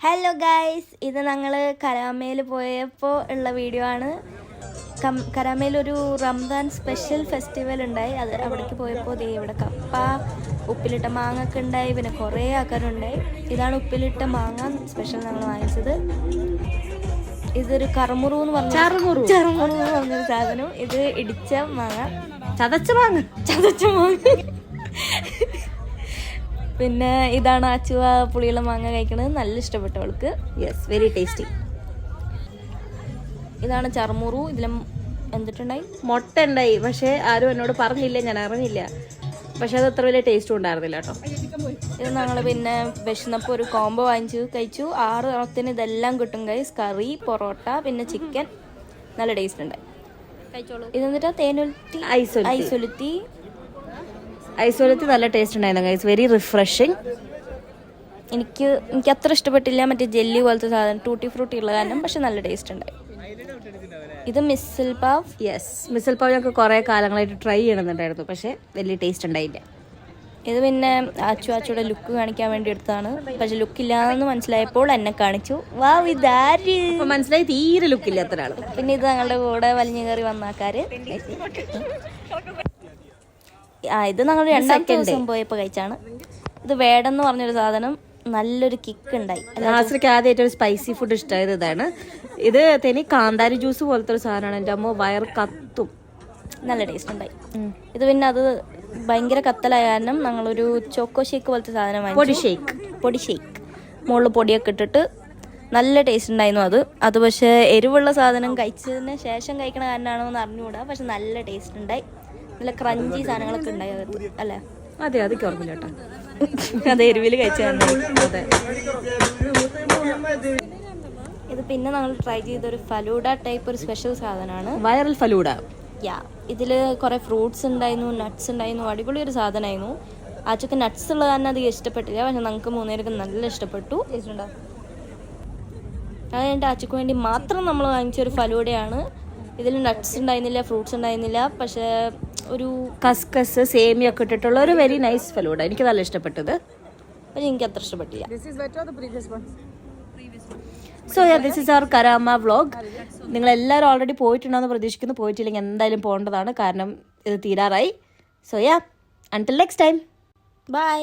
Hello guys, ഇത് ഞങ്ങൾ കരാമയിൽ പോയപ്പോൾ ഉള്ള വീഡിയോ ആണ്. കരാമയിൽ ഒരു റംസാൻ സ്പെഷ്യൽ ഫെസ്റ്റിവൽ ഉണ്ടായി. അത് അവിടേക്ക് പോയപ്പോൾ ദേ ഇവിടെ കപ്പ, ഉപ്പിലിട്ട മാങ്ങ ഒക്കെ ഉണ്ടായി. പിന്നെ കുറേ ആൾക്കാരുണ്ടായി. ഇതാണ് ഉപ്പിലിട്ട മാങ്ങ സ്പെഷ്യൽ ഞങ്ങൾ വാങ്ങിച്ചത്. ഇതൊരു കറുമുറു എന്ന് പറഞ്ഞൊരു സാധനം. ഇത് ഇടിച്ച മാങ്ങ, ചതച്ച മാങ്ങ. പിന്നെ ഇതാണ് ആച്ചുവ പുളിയുള്ള മാങ്ങ കഴിക്കണത്. നല്ല ഇഷ്ടപ്പെട്ടു അവൾക്ക്. Yes, very tasty. ഇതാണ് ചറുമുറു. ഇതിലും എന്തിട്ടുണ്ടായി? മുട്ട ഉണ്ടായി, പക്ഷേ ആരും എന്നോട് പറഞ്ഞില്ല, ഞാൻ അറിഞ്ഞില്ല. പക്ഷെ അത് അത്ര വലിയ ടേസ്റ്റും ഉണ്ടായിരുന്നില്ല കേട്ടോ. ഇത് ഞങ്ങൾ പിന്നെ വിശന്നപ്പോൾ ഒരു കോംബോ വാങ്ങിച്ചു കഴിച്ചു. 6 ഓണത്തിന് ഇതെല്ലാം കിട്ടും ഗൈസ്. കറി, പൊറോട്ട, പിന്നെ ചിക്കൻ. നല്ല ടേസ്റ്റ് ഉണ്ടായി. കഴിച്ചോളൂ. ഇതെന്നിട്ടാ തേനൊലുത്തി, ഐസോലത്തി നല്ല ടേസ്റ്റ് ഉണ്ടായിരുന്നു ഗൈസ്. Very refreshing. എനിക്ക് അത്ര ഇഷ്ടപ്പെട്ടില്ല മറ്റേ ജെല്ലി പോലത്തെ സാധനം, ടൂട്ടി ഫ്രൂട്ടി ഉള്ള കാരണം. പക്ഷെ നല്ല ടേസ്റ്റ് ഉണ്ടായി. ഇത് മിസൽ പാവ്. യെസ്, മിസൽ പാവ് ഞങ്ങൾക്ക് കുറേ കാലങ്ങളായിട്ട് ട്രൈ ചെയ്യണമെന്നുണ്ടായിരുന്നു, പക്ഷേ വലിയ ടേസ്റ്റ് ഉണ്ടായില്ല. ഇത് പിന്നെ ആച്ചുടെ ലുക്ക് കാണിക്കാൻ വേണ്ടി എടുത്തതാണ്. പക്ഷെ ലുക്കില്ലാന്ന് മനസ്സിലായപ്പോൾ എന്നെ കാണിച്ചു. വാ, ഇതാര് മനസ്സിലായി, തീരെ ലുക്കില്ല അത്ര ആള്. പിന്നെ ഇത് ഞങ്ങളുടെ കൂടെ വലിഞ്ഞു കയറി വന്നാക്കാര്. ഇത് ഞങ്ങൾ 2ാമത്തെ ദിവസം പോയപ്പോൾ കഴിച്ചാണ്. ഇത് വേടെന്ന് പറഞ്ഞൊരു സാധനം. നല്ലൊരു കിക്ക് ഉണ്ടായി. ആശ്രയ്ക്ക് ആദ്യമായിട്ട് ഒരു സ്പൈസി ഫുഡ് ഇഷ്ടമായത് ഇതാണ്. ഇത് തനി കാന്താരി ജ്യൂസ് പോലത്തെ ഒരു സാധനമാണ്. എൻ്റെ അമ്മ വയർ കത്തും. നല്ല ടേസ്റ്റ് ഉണ്ടായി. ഇത് പിന്നെ അത് ഭയങ്കര കത്തലായ കാരണം ഞങ്ങളൊരു ചോക്കോ ഷേക്ക് പോലത്തെ സാധനം വാങ്ങിച്ചു. പൊടി ഷേക്ക് മുകളിൽ പൊടിയൊക്കെ ഇട്ടിട്ട് നല്ല ടേസ്റ്റ് ഉണ്ടായിരുന്നു. അത് പക്ഷേ എരിവുള്ള സാധനം കഴിച്ചതിന് ശേഷം കഴിക്കണ കാരണമാണോ എന്ന് അറിഞ്ഞുകൂടാ. പക്ഷെ നല്ല ടേസ്റ്റ് ഉണ്ടായി. നല്ല ക്രഞ്ചി സാധനങ്ങളൊക്കെ ഉണ്ടായി അകത്ത്, അല്ലേ? അതെ, അതൊക്കെ ഓർമ്മയില്ല കേട്ടോ. അത് എരിവിൽ കഴിച്ചതാണ്. അതെ. ഇത് പിന്നെ നമ്മൾ ട്രൈ ചെയ്തൊരു ഫലൂഡ ടൈപ്പ് ഒരു സ്പെഷ്യൽ സാധനമാണ്. വൈറൽ ഫലൂഡ. ഇതിൽ കുറേ ഫ്രൂട്ട്സ് ഉണ്ടായിരുന്നു, നട്ട്സ് ഉണ്ടായിരുന്നു. അടിപൊളി ഒരു സാധനമായിരുന്നു. ആച്ചൊക്കെ നട്ട്സ് ഉള്ള കാരണം അധികം ഇഷ്ടപ്പെട്ടില്ല. പക്ഷെ നമുക്ക് 3 പേർക്ക് നല്ല ഇഷ്ടപ്പെട്ടു. അത് എൻ്റെ ആച്ചയ്ക്ക് വേണ്ടി മാത്രം നമ്മൾ വാങ്ങിച്ചൊരു ഫലൂഡയാണ്. ഇതിൽ നട്ട്സ് ഉണ്ടായിരുന്നില്ല, ഫ്രൂട്ട്സ് ഉണ്ടായിരുന്നില്ല. പക്ഷേ ഒരു കസ്കസ്, സേമിയൊക്കെ ഇട്ടിട്ടുള്ള ഒരു വെരി നൈസ് ഫലൂഡ. എനിക്ക് നല്ല ഇഷ്ടപ്പെട്ടത്. പക്ഷെ എനിക്ക് അത്ര ഇഷ്ടപ്പെട്ടില്ല. So this is our Karama vlog. നിങ്ങൾ എല്ലാവരും ഓൾറെഡി പോയിട്ടുണ്ടെന്ന് പ്രതീക്ഷിക്കുന്നു. പോയിട്ടില്ലെങ്കിൽ എന്തായാലും പോകേണ്ടതാണ്, കാരണം ഇത് തീരാറായി. So until next time, by.